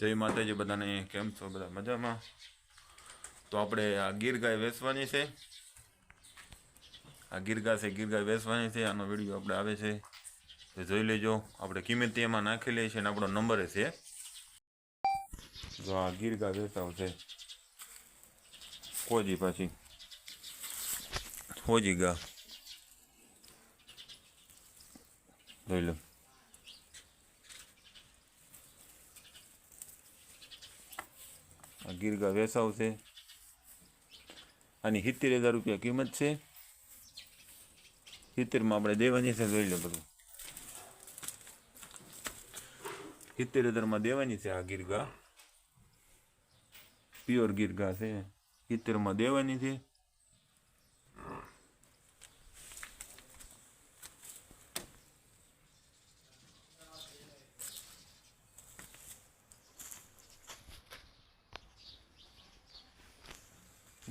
જય માતાજી બધાને, કેમ છો બધા મજામાં? તો આપણે આ ગીર ગાય વેચવાની છે. આ ગીર ગાય વેચવાની છે. આનો વિડીયો આપણે આવે છે તો જોઈ લેજો. આપણે કિંમત એમાં નાખેલી છે અને આપણો નંબર છે. જો આ ગીર ગાય વેચાવ છે. કોજી પાછી હોજી ગા જોઈ લો. આ ગીર ગાય વેચાવ છે. આની 70,000 રૂપિયા કિંમત છે. 70માં આપણે દેવાની છે. જોઈ લો બધું 70,000માં દેવાની છે. આ ગીર ગા પ્યોર ગીર ગા છે. 70માં દેવાની છે.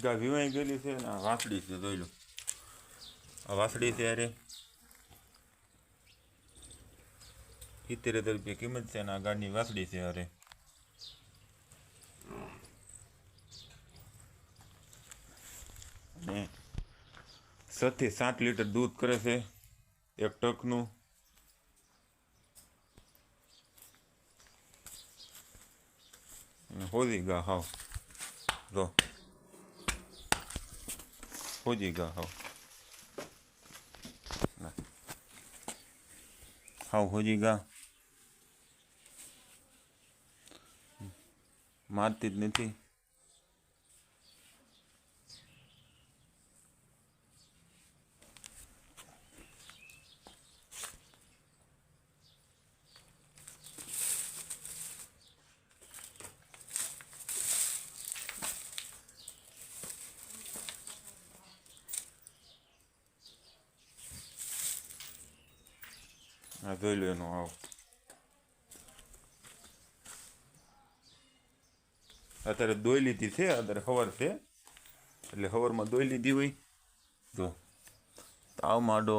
ગા વિવાઈ ગયેલી છે અને આ વાસળી છે. જોઈ લો, આ વાસળી છે. અરે 70,000 રૂપિયા કિંમત છે અને આ ગાડની વાસળી છે. અરે અને 6 થી 7 લીટર દૂધ કરે છે એક ટકનું. હોજી ગા હાવ જો હોજી ગા હાવ હોજી ગા મારતી જ નથી. આ જોઈ લો એનો આવ. અત્યારે દોઈ લીધી છે. અત્યારે સવાર છે એટલે સવારમાં દોઈ લીધી હોય. જો તાવ માંડો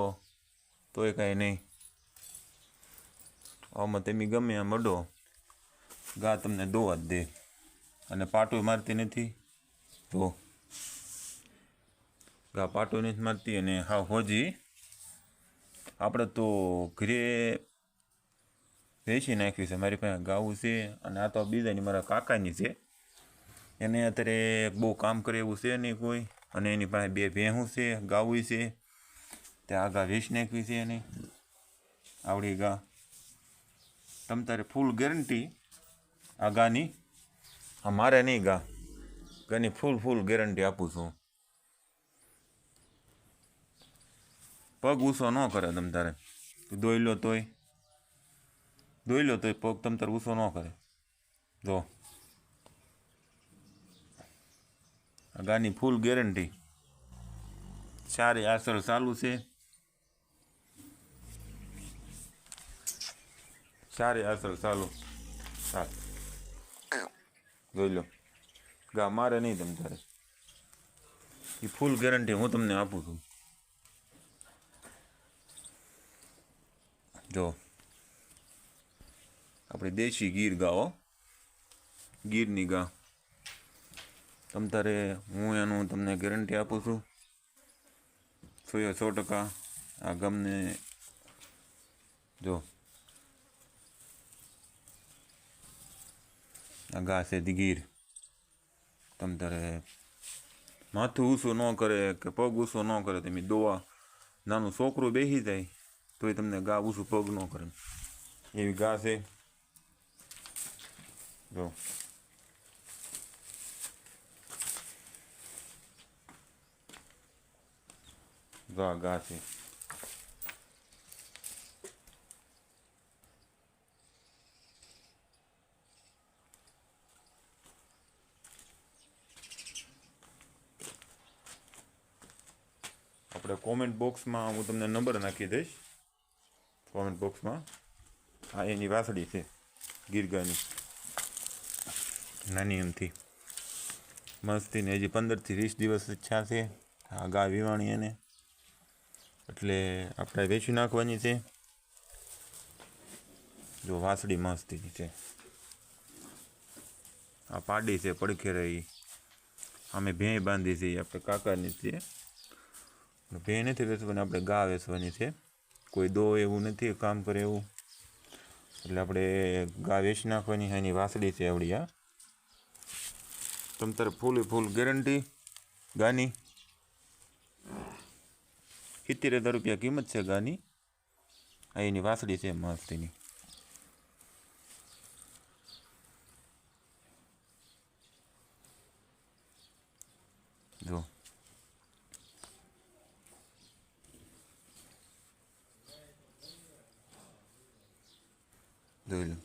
તોય કાંઈ નહીં. આમાં તમે ગમે એમ અડો, ગા તમને દોવા જ દે અને પાટું મારતી નથી. જો ગા પાટું નથી મારતી અને હા હોજી આપણે તો ઘરે વેચી નાખ્યું છે. મારી પાસે ગાવું છે અને આ તો બીજાની મારા કાકાની છે. એને અત્યારે બહુ કામ કરે એવું છે નહીં કોઈ, અને એની પાસે 2 ભેંસું છે, ગાવું છે. તે આ ગા વેચી નાખવી છે એને આવડી ગા. તમ તારે ફૂલ ગેરંટી આ ગાની. આ મારે નહીં ગાની ફૂલ ગેરંટી આપું છું. પગ ઊંચો ન કરે તમ તારે. દોઈ લો તોય પગ તમ તારે ઊંચો ન કરે. જો આ ગાની ફૂલ ગેરંટી. 4 આસળ ચાલુ છે. 4 આસળ ચાલુ. હા જોઈ લો. ગા મારે નહીં તમ તારે. એ ફૂલ ગેરંટી હું તમને આપું છું. જો આપણી દેશી ગીર ગાઓ, ગીરની ગા. તમ તારે હું એનું તમને ગેરંટી આપું છું 100%. આ ગમને જો આ ગા છે ગીર. તમ તારે માથું ઊંચું ન કરે કે પગ ઊંચો ન કરે. તમે દોવા નાનું છોકરું બેસી જાય તોય તમને ગા ઊંચું પગ ન કરે એવી ગા છે. જો આ ગા છે. આપણે કોમેન્ટ બોક્સમાં હું તમને નંબર નાખી દઈશ. કોમેન્ટ બોક્સમાં આ એની વાસળી છે ગીર ગાયની, નાની એમથી મસ્તીને. હજી 15 થી 20 દિવસ ઈચ્છા છે આ ગા વિવાણી એને, એટલે આપણે વેચી નાખવાની છે. જો વાસળી મસ્તીની છે. આ પાડી છે પડખે રહી, અમે ભેં બાંધી છે, આપણે કાકાની છે. ભેં નથી વેચવાની, આપણે ગા વેચવાની છે. કોઈ દો એવું નથી કામ કરે એવું, એટલે આપણે ગા વેચી નાખવાની. એની વાસળી છે આવડી. આ તમ તારે ફૂલ ગેરંટી ગાની. 70,000 રૂપિયા કિંમત છે ગાની. આ એની વાસળી છે મસ્ત એની. જો જોઈ લો.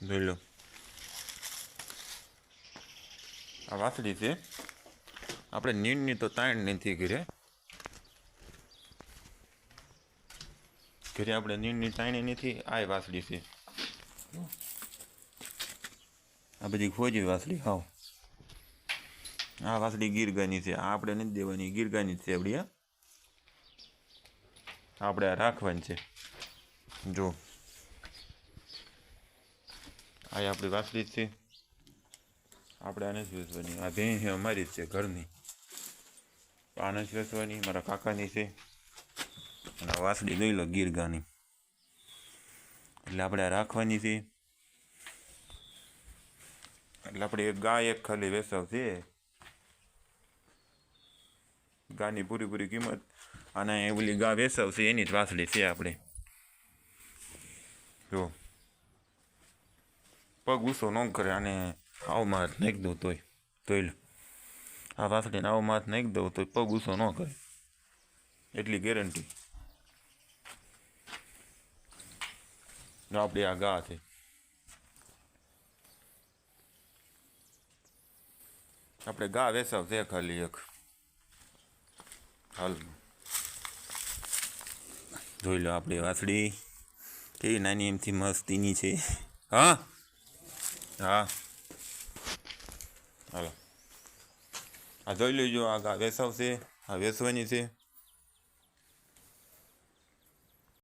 જોઈ લો, આ વાસળી છે. આપણે નીણની તો તાણ નથી ઘરે આપણે નીણની તાણી નથી. આ વાસળી છે. આ બધી ખોજી વાસળી હાવ. આ વાસળી ગીરગાની છે. આ આપણે નથી દેવાની, ગીરગાની છે આપણી. આપણે આ રાખવાની છે. જો આ આપણી વાસળી છે. આપણે આ નથી વેચવાની. આ ભેં છે અમારી જ છે ઘરની. આ નથી વેચવાની, મારા કાકાની છે. અને આ વાસળી લઈ લો ગીરગાની, એટલે આપણે આ રાખવાની છે. એટલે આપણે એક ગાય એક ખાલી વેચાવ છે. ગાની પૂરી કિંમત. અને ઓલી ગા વેચાવ છે એની જ વાસળી છે આપણે. જો પગ ગુસ્સો ન કરે. આને આવમાં હાથ નાખી દઉં તોય લો. આ વાસળીને આવમાં હાથ નાખી દઉં તો પગ ગુસ્સો ન કરે, એટલી ગેરંટી. આપણી આ ગા છે. આપણે ગા વેચાવ છે ખાલી એક. હાલ જોઈ લો આપણી વાસળી કેવી નાની એમથી મસ્તીની છે. હા હા હાલો, આ જોઈ લેજો. આ ગા વેચાવ છે, આ વેચવાની છે.